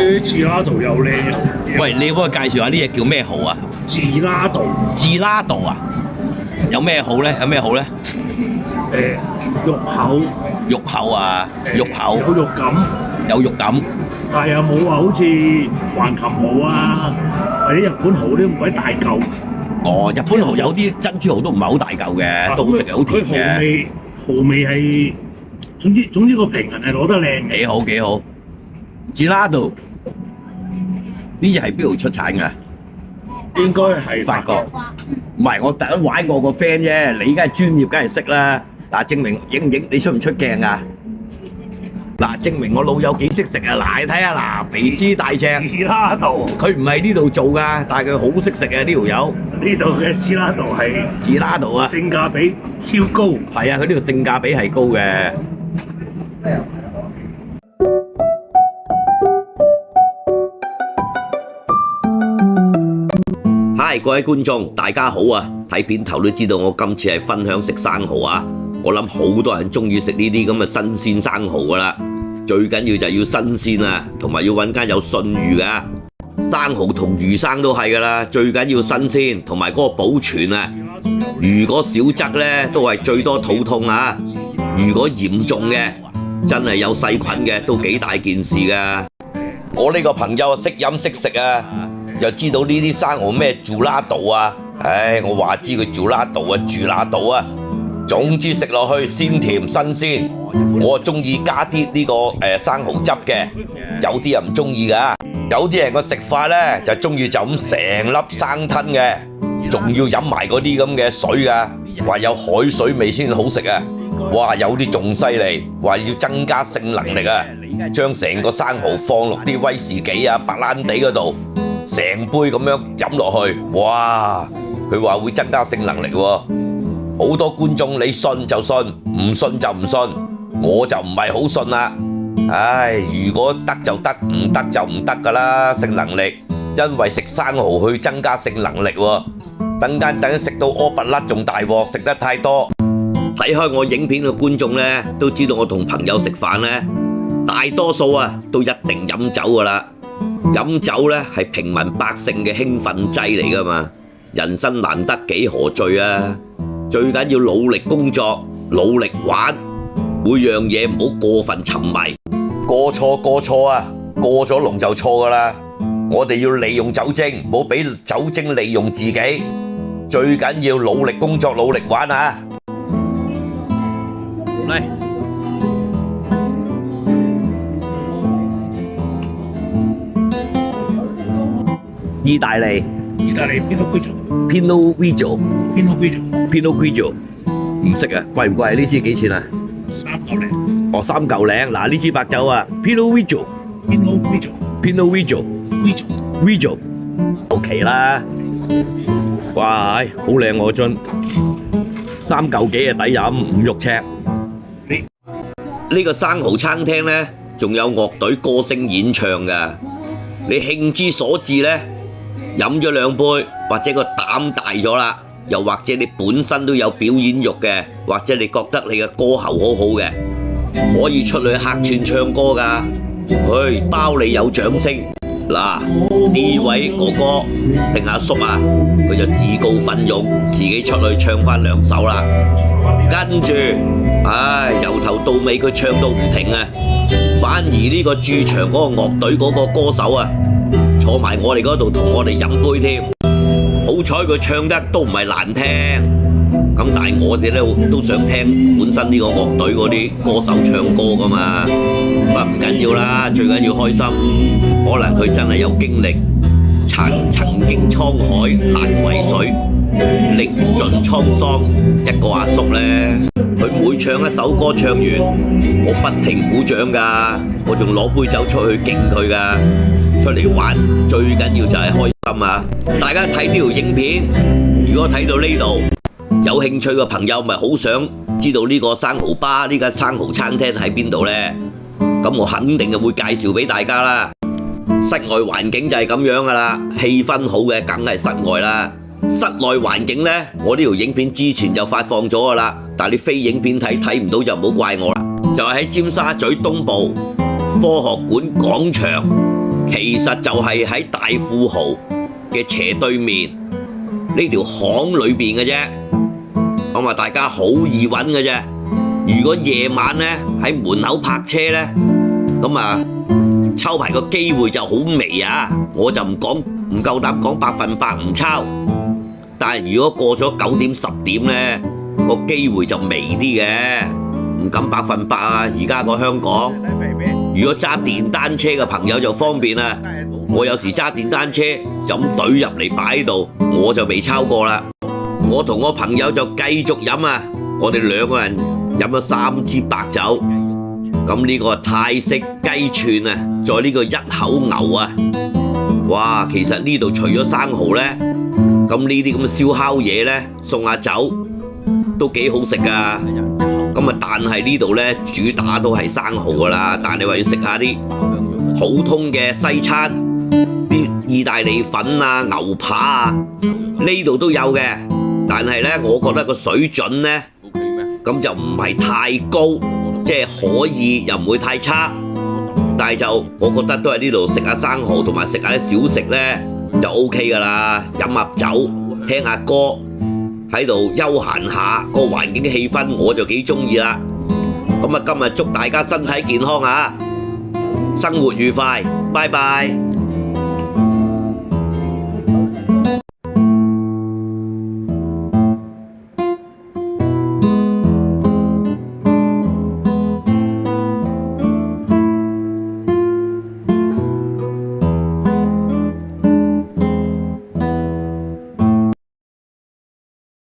啲字拉圖又靚又靚。喂，你幫我介紹下呢隻叫咩蠔啊？字拉圖，治拉道啊？有咩好咧？有咩好咧？肉厚，肉厚啊，肉厚有肉感，有肉感。但係又冇話好似橫琴蠔啊，或者日本蠔啲咁鬼大嚿。哦，日本蠔有啲珍珠蠔都唔係好大嚿嘅，都好食嘅，好甜嘅。蠔味係，總之個平衡係攞得靚嘅。幾好幾好。治拉道呢隻係邊度出產㗎？應該係法國。唔係，我第一玩過個 friend 啫，你而家係專業，梗係識啦。嗱，證明影唔影？你出唔出鏡啊？嗱，證明我老友幾識食啊！嗱，你睇下嗱，肥豬大隻。字拉圖，佢唔係呢度做㗎，但係佢好識食啊！呢條友。呢度嘅字拉圖係治拉道啊，性價比超高。係啊，佢呢度性價比係高嘅。Hi， 各位觀眾，大家好啊！睇片頭都知道我今次係分享食生蠔啊！我諗好多人中意食呢啲咁嘅新鮮生蠔噶啦，最緊要就係要新鮮啊，同埋要揾間有信譽噶。生蠔同魚生都係噶啦，最緊要新鮮同埋嗰個保存啊。如果少則呢，都係最多肚痛啊。如果嚴重嘅，真係有細菌嘅，都幾大件事噶。我呢個朋友識飲識食啊，又知道呢啲生蠔咩住拉道啊。唉，我話知佢住拉道啊，住那道啊。總之食落去鮮甜新鮮，我中意加啲呢個生蠔汁嘅，有啲人唔中意噶，有啲人個食法呢，就中意就咁成粒生吞嘅，仲要飲埋嗰啲咁嘅水噶，話有海水味先好食啊！哇，有啲仲犀利，話要增加性能力啊，將成個生蠔放落啲威士忌啊、白蘭地嗰度，成杯咁樣飲落去，哇！佢話會增加性能力喎。好多觀眾你信就信，唔信就唔信，我就唔係好信啦。唉，如果得就得，唔得就唔得噶啦。性能力，因為食生蠔去增加性能力喎。等陣食到屙不甩仲大鑊，食得太多。睇開我影片嘅觀眾呢，都知道我同朋友食飯呢，大多數啊都一定飲酒噶啦。飲酒呢係平民百姓嘅興奮劑嚟噶嘛，人生難得幾何罪啊！最緊要努力工作，努力玩，每樣嘢唔好過分沉迷，過錯啊，過咗龍就錯噶啦。我哋要利用酒精，唔好俾酒精利用自己。最緊要努力工作，努力玩啊！嚟，意大利 Pinot Grigio 唔識啊，貴唔貴？呢支幾錢啊？3嚿零。哦，3嚿零。嗱，呢支白酒啊 Pinot Grigio OK 啦。哇，好靚喎樽，3嚿幾啊，抵飲，5肉尺。呢個生蠔餐廳呢，仲有樂隊歌聲演唱㗎。你興之所至呢，飲咗2杯，或者個膽大咗啦，又或者你本身都有表演欲嘅，或者你覺得你嘅歌喉好好嘅，可以出去客串唱歌㗎。包你有掌聲。嗱，呢位哥哥定阿叔啊，佢就自告奮勇，自己出去唱返2首啦。跟住，由頭到尾佢唱到唔停啊！反而呢個駐場嗰個樂隊嗰個歌手啊，坐埋我哋嗰度同我哋飲杯添。好彩佢唱得都唔係難聽，咁但係我哋咧都想聽本身呢個樂隊嗰啲歌手唱歌噶嘛。唔緊要啦，最緊要開心。可能佢真係有經歷，曾經滄海難為水，歷盡滄桑。一個阿叔呢，佢每唱一首歌唱完，我不停鼓掌㗎，我仲攞杯酒出去敬佢㗎。出嚟玩最緊要就係開心啊！大家睇呢條影片，如果睇到呢度有興趣嘅朋友，咪好想知道呢個生蠔吧，呢間生蠔餐廳喺邊度呢？咁我肯定就會介紹俾大家啦。室外環境就係咁樣噶啦，氣氛好嘅梗係室外啦。室內環境呢，我呢條影片之前就發放咗噶啦，但係你非影片睇唔到就唔好怪我啦。就係喺尖沙咀東部科學館廣場其實就係喺大富豪嘅斜對面呢條巷裏邊嘅啫。咁啊，大家好易揾嘅啫。如果夜晚呢喺門口泊車呢，咁啊抄牌個機會就好微啊。我就唔夠膽講100%唔抄，但係如果過咗9點10點呢，個機會就微啲嘅，唔敢100%啊。而家個香港，如果揸電單車嘅朋友就方便啦。我有時揸電單車就咁懟入嚟擺喺度，我就未抄過啦。我同我朋友就繼續飲啊，我哋2個人飲咗3支白酒。咁呢個泰式雞串啊，再呢個一口牛啊，哇！其實呢度除咗生蠔呢，咁呢啲咁嘅燒烤嘢呢，送下酒都幾好食噶。咁啊，但係呢度呢，主打都係生蠔噶啦。但係你話要食下啲普通嘅西餐，啲意大利粉啊、牛扒啊，呢度都有嘅。但係呢，我覺得個水準呢，咁就唔係太高，即係可以又唔會太差。但係就我覺得都係呢度食下生蠔同埋食下啲小食呢，就 OK 噶啦，飲下酒聽下歌喺度休閒下，個環境氣氛我就幾中意啦。咁啊，今日祝大家身體健康啊，生活愉快，拜拜。